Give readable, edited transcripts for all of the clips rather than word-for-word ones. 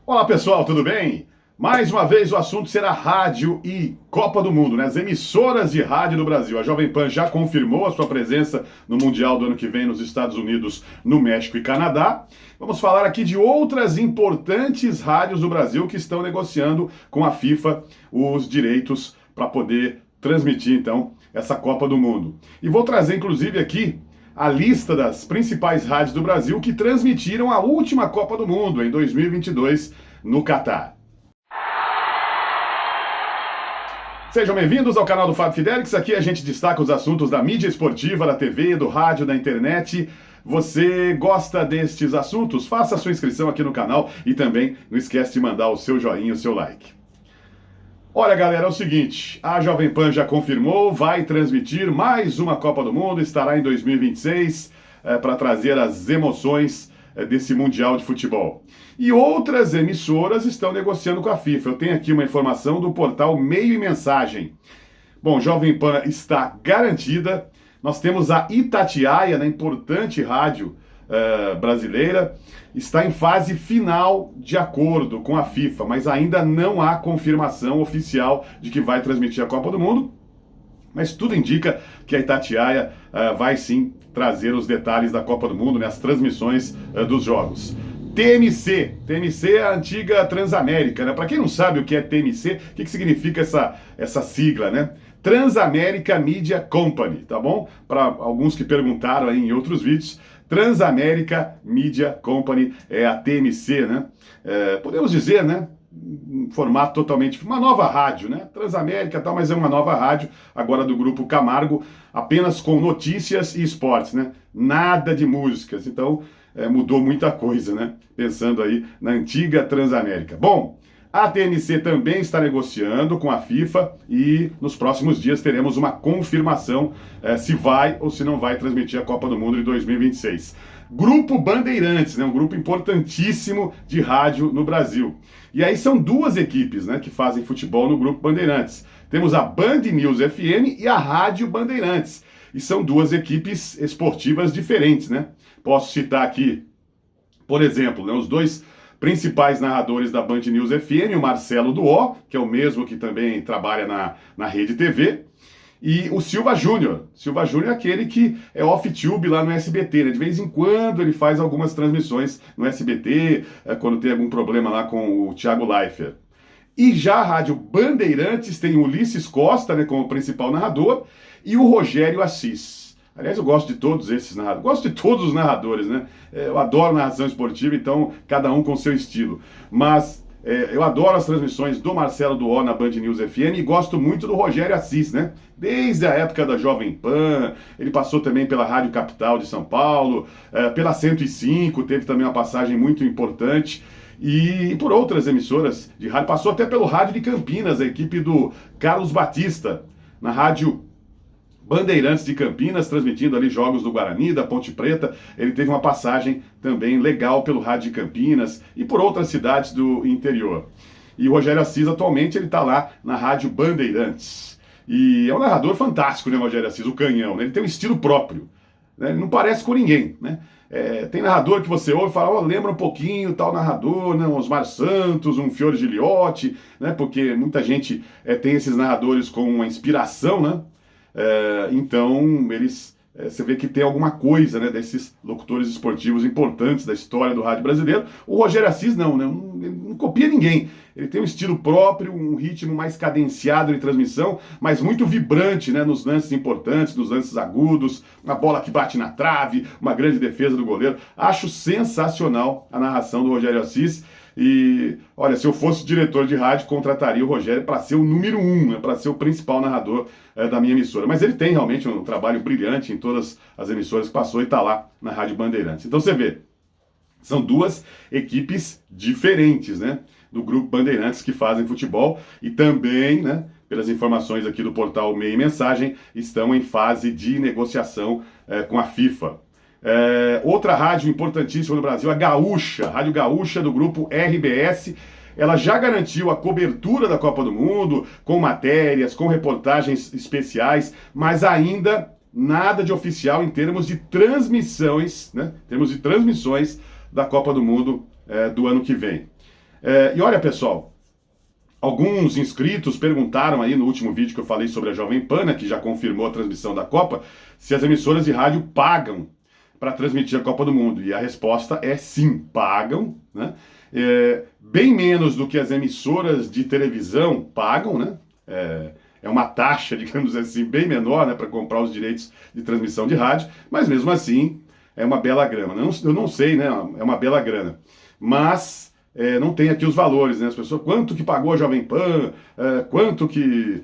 Olá pessoal, tudo bem? Mais uma vez o assunto será rádio e Copa do Mundo, né? As emissoras de rádio do Brasil. A Jovem Pan já confirmou a sua presença no Mundial do ano que vem nos Estados Unidos, no México e Canadá. Vamos falar aqui de outras importantes rádios do Brasil que estão negociando com a FIFA os direitos para poder transmitir, então, essa Copa do Mundo. E vou trazer, inclusive, aqui a lista das principais rádios do Brasil que transmitiram a última Copa do Mundo em 2022 no Catar. Sejam bem-vindos ao canal do Fábio Fidelix. Aqui a gente destaca os assuntos da mídia esportiva, da TV, do rádio, da internet. Você gosta destes assuntos? Faça a sua inscrição aqui no canal e também não esquece de mandar o seu joinha, o seu like. Olha, galera, é o seguinte, a Jovem Pan já confirmou, vai transmitir mais uma Copa do Mundo, estará em 2026 para trazer as emoções desse Mundial de Futebol. E outras emissoras estão negociando com a FIFA. Eu tenho aqui uma informação do portal Meio e Mensagem. Bom, Jovem Pan está garantida. Nós temos a Itatiaia, né, importante rádio brasileira, está em fase final de acordo com a FIFA, mas ainda não há confirmação oficial de que vai transmitir a Copa do Mundo. Mas tudo indica que a Itatiaia vai sim trazer os detalhes da Copa do Mundo, né, as transmissões dos jogos. TMC é a antiga Transamérica, né? Para quem não sabe o que é TMC, o que significa essa sigla, né? Transamérica Media Company, tá bom? Para alguns que perguntaram aí em outros vídeos, Transamérica Media Company é a TMC, né? Podemos dizer, né? Um formato totalmente, uma nova rádio, né? Transamérica e tal, mas é uma nova rádio, agora do Grupo Camargo, apenas com notícias e esportes, né? Nada de músicas, então mudou muita coisa, né? Pensando aí na antiga Transamérica. Bom, a TNC também está negociando com a FIFA e nos próximos dias teremos uma confirmação se vai ou se não vai transmitir a Copa do Mundo de 2026. Grupo Bandeirantes, né, um grupo importantíssimo de rádio no Brasil. E aí são duas equipes, né, que fazem futebol no Grupo Bandeirantes. Temos a Band News FM e a Rádio Bandeirantes. E são duas equipes esportivas diferentes, né? Posso citar aqui, por exemplo, né, os dois principais narradores da Band News FM, o Marcelo Duó, que é o mesmo que também trabalha na Rede TV, e o Silva Júnior. Silva Júnior é aquele que é off-tube lá no SBT, né? De vez em quando ele faz algumas transmissões no SBT, quando tem algum problema lá com o Thiago Leifert. E já a Rádio Bandeirantes tem o Ulisses Costa, né, como principal narrador, e o Rogério Assis. Aliás, eu gosto de todos esses narradores, gosto de todos os narradores, né? Eu adoro narração esportiva, então cada um com seu estilo. Mas eu adoro as transmissões do Marcelo Duó na Band News FM e gosto muito do Rogério Assis, né? Desde a época da Jovem Pan, ele passou também pela Rádio Capital de São Paulo, pela 105, teve também uma passagem muito importante. E por outras emissoras de rádio, passou até pelo Rádio de Campinas, a equipe do Carlos Batista, na Rádio Bandeirantes de Campinas, transmitindo ali jogos do Guarani, da Ponte Preta. Ele teve uma passagem também legal pelo Rádio de Campinas e por outras cidades do interior. E o Rogério Assis, atualmente, ele está lá na Rádio Bandeirantes. E é um narrador fantástico, né, o Rogério Assis, o canhão, né? Ele tem um estilo próprio, né? Ele não parece com ninguém, né? Tem narrador que você ouve e fala, lembra um pouquinho tal narrador, né? Um Osmar Santos, um Fiore Giliotti, né? Porque muita gente tem esses narradores com uma inspiração, né? Então, eles, você vê que tem alguma coisa, né, desses locutores esportivos importantes da história do rádio brasileiro. O Rogério Assis não, né, não copia ninguém. Ele tem um estilo próprio, um ritmo mais cadenciado de transmissão, mas muito vibrante, né, nos lances importantes, nos lances agudos, uma bola que bate na trave, uma grande defesa do goleiro. Acho sensacional a narração do Rogério Assis. E, olha, se eu fosse diretor de rádio, contrataria o Rogério para ser o número 1, né, para ser o principal narrador da minha emissora. Mas ele tem realmente um trabalho brilhante em todas as emissoras que passou e está lá na Rádio Bandeirantes. Então você vê, são duas equipes diferentes, né, do Grupo Bandeirantes que fazem futebol e também, né, pelas informações aqui do portal Meio e Mensagem, estão em fase de negociação com a FIFA. Outra rádio importantíssima no Brasil, a Gaúcha, Rádio Gaúcha do grupo RBS, ela já garantiu a cobertura da Copa do Mundo, com matérias, com reportagens especiais, mas ainda nada de oficial em termos de transmissões, né? Em termos de transmissões da Copa do Mundo do ano que vem. E olha, pessoal, alguns inscritos perguntaram aí no último vídeo que eu falei sobre a Jovem Pan, né, que já confirmou a transmissão da Copa, se as emissoras de rádio pagam para transmitir a Copa do Mundo. E a resposta é sim, pagam, né? Bem menos do que as emissoras de televisão pagam, né? É uma taxa, digamos assim, bem menor, né, para comprar os direitos de transmissão de rádio, mas mesmo assim é uma bela grana. Eu não sei, né? É uma bela grana. Mas não tem aqui os valores, né? As pessoas, quanto que pagou a Jovem Pan, quanto que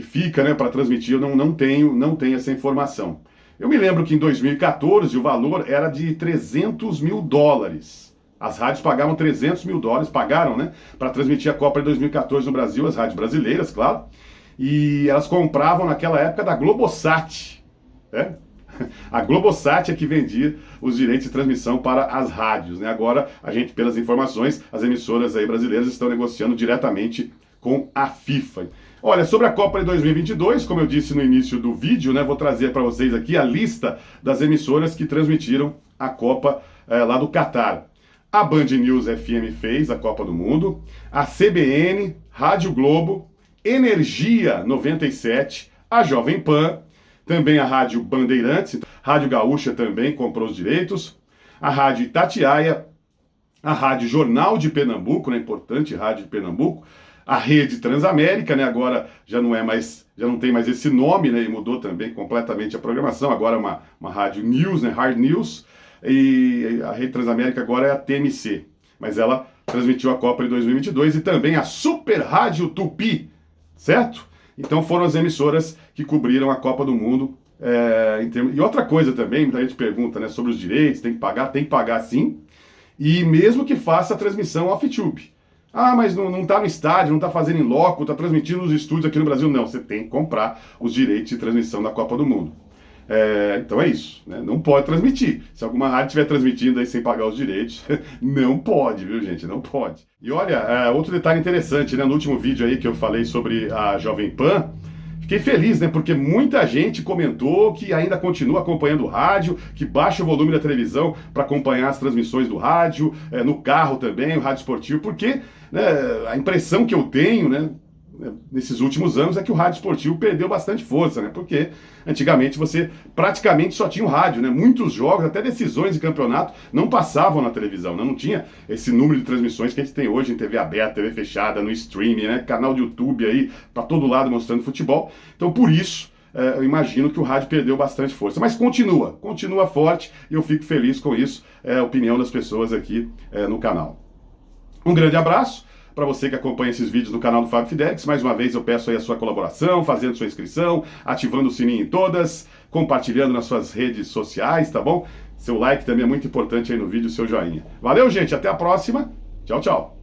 fica, né, para transmitir, eu não tenho essa informação. Eu me lembro que em 2014 o valor era de 300 mil dólares. As rádios pagavam 300 mil dólares, pagaram, né, para transmitir a Copa de 2014 no Brasil, as rádios brasileiras, claro. E elas compravam naquela época da Globosat, né? A Globosat é que vendia os direitos de transmissão para as rádios, né? Agora, a gente, pelas informações, as emissoras aí brasileiras estão negociando diretamente com a FIFA. Olha, sobre a Copa de 2022, como eu disse no início do vídeo, né, vou trazer para vocês aqui a lista das emissoras que transmitiram a Copa lá do Catar. A Band News FM fez a Copa do Mundo, a CBN, Rádio Globo, Energia 97, a Jovem Pan, também a Rádio Bandeirantes, Rádio Gaúcha também comprou os direitos, a Rádio Itatiaia, a Rádio Jornal de Pernambuco, né, importante Rádio de Pernambuco, a Rede Transamérica, né, agora já não tem mais esse nome, né, e mudou também completamente a programação, agora é uma Rádio News, né, Hard News, e a Rede Transamérica agora é a TMC, mas ela transmitiu a Copa de 2022 e também a Super Rádio Tupi, certo? Então foram as emissoras que cobriram a Copa do Mundo. E outra coisa também, muita gente pergunta, né, sobre os direitos, tem que pagar sim, e mesmo que faça a transmissão off-tube. Ah, mas não tá no estádio, não tá fazendo em loco, tá transmitindo nos estúdios aqui no Brasil. Não, você tem que comprar os direitos de transmissão da Copa do Mundo. Então é isso, né? Não pode transmitir. Se alguma rádio estiver transmitindo aí sem pagar os direitos, não pode, viu, gente? Não pode. E olha, outro detalhe interessante, né? No último vídeo aí que eu falei sobre a Jovem Pan, fiquei feliz, né? Porque muita gente comentou que ainda continua acompanhando o rádio, que baixa o volume da televisão para acompanhar as transmissões do rádio, no carro também, o rádio esportivo, porque, né, a impressão que eu tenho, né, nesses últimos anos é que o rádio esportivo perdeu bastante força, né? Porque antigamente você praticamente só tinha o rádio, né? Muitos jogos, até decisões de campeonato, não passavam na televisão, né? Não tinha esse número de transmissões que a gente tem hoje em TV aberta, TV fechada, no streaming, né? Canal de YouTube aí, para todo lado mostrando futebol. Então, por isso, eu imagino que o rádio perdeu bastante força. Mas continua forte e eu fico feliz com isso, a opinião das pessoas aqui no canal. Um grande abraço para você que acompanha esses vídeos no canal do Fábio Fidelix. Mais uma vez eu peço aí a sua colaboração, fazendo sua inscrição, ativando o sininho em todas, compartilhando nas suas redes sociais, tá bom? Seu like também é muito importante aí no vídeo, seu joinha. Valeu, gente, até a próxima. Tchau, tchau.